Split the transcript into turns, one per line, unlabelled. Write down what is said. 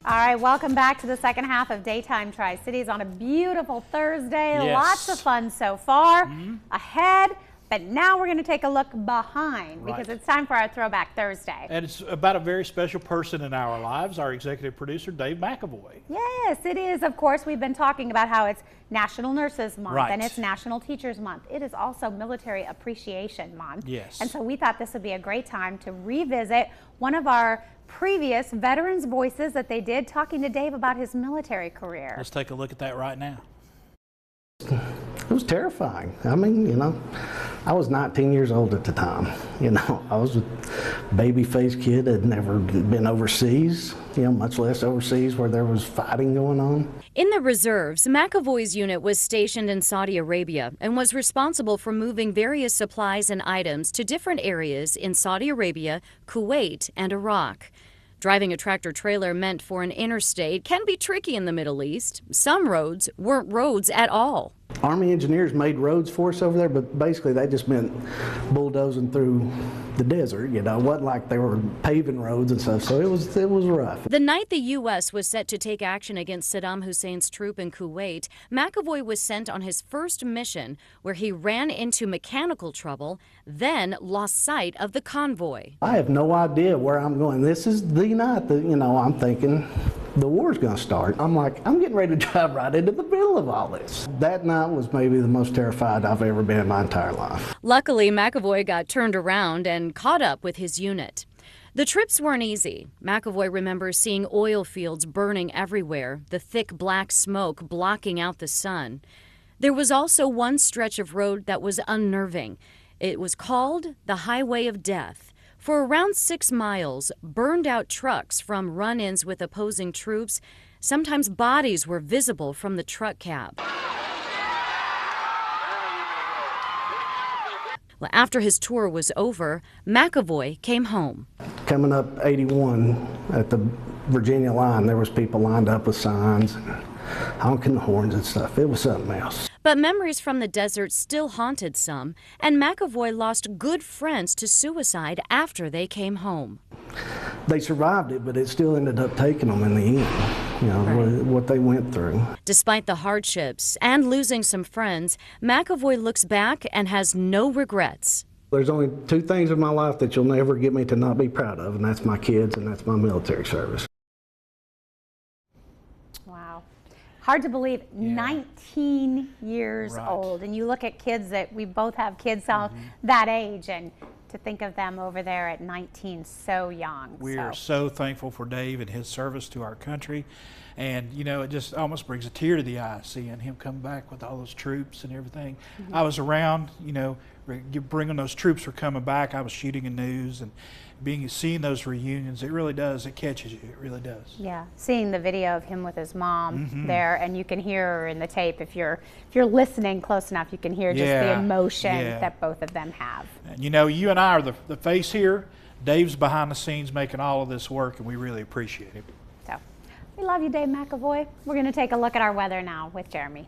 All right, welcome back to the second half of Daytime Tri-Cities on a beautiful Thursday.
Yes.
Lots of fun so far ahead, but now we're going to take a look behind because it's time for our Throwback Thursday.
And it's about a very special person in our lives, our executive producer, Dave McAvoy.
Yes, it is. Of course, we've been talking about how it's National Nurses Month and it's National Teachers Month. It is also Military Appreciation Month.
Yes.
And so we thought this would be a great time to revisit one of our previous veterans' voices that they did, talking to Dave about his military career.
Let's take a look at that right now.
It was terrifying. I mean, you know, I was 19 years old at the time. You know, I was a baby-faced kid, had never been overseas, you know, much less overseas where there was fighting going on.
In the reserves, McAvoy's unit was stationed in Saudi Arabia and was responsible for moving various supplies and items to different areas in Saudi Arabia, Kuwait, and Iraq. Driving a tractor-trailer meant for an interstate can be tricky in the Middle East. Some roads weren't roads at all.
Army engineers made roads for us over there, but basically they just meant bulldozing through the desert. You know, it wasn't like they were paving roads and stuff, so it was rough.
The night the U.S. was set to take action against Saddam Hussein's troop in Kuwait, McAvoy was sent on his first mission where he ran into mechanical trouble, then lost sight of the convoy.
I have no idea where I'm going. This is the night that, you know, I'm thinking the war's going to start. I'm like, I'm getting ready to drive right into the middle of all this. That night was maybe the most terrified I've ever been in my entire life.
Luckily, McAvoy got turned around and caught up with his unit. The trips weren't easy. McAvoy remembers seeing oil fields burning everywhere, the thick black smoke blocking out the sun. There was also one stretch of road that was unnerving. It was called the Highway of Death. For around 6 miles, burned-out trucks from run-ins with opposing troops, sometimes bodies were visible from the truck cab. Well, after his tour was over, McAvoy came home.
Coming up 81 at the Virginia line, there was people lined up with signs, honking the horns and stuff. It was something else.
But memories from the desert still haunted some, and McAvoy lost good friends to suicide after they came home.
They survived it, but it still ended up taking them in the end, you know, what they went through.
Despite the hardships and losing some friends, McAvoy looks back and has no regrets.
There's only 2 things in my life that you'll never get me to not be proud of, and that's my kids and that's my military service.
Wow. Hard to believe, 19 years old. And you look at kids that we both have kids that age, and to think of them over there at 19, so young.
We are so thankful for Dave and his service to our country. And, you know, it just almost brings a tear to the eye seeing him come back with all those troops and everything. I was around, you know, bringing those troops were coming back. I was shooting in news and seeing those reunions. It really does. It catches you. It really does.
Yeah, seeing the video of him with his mom there, and you can hear her in the tape. If you're listening close enough, you can hear just the emotion that both of them have.
And you know, you and I are the face here. Dave's behind the scenes making all of this work, and we really appreciate it.
So, we love you, Dave McAvoy. We're going to take a look at our weather now with Jeremy.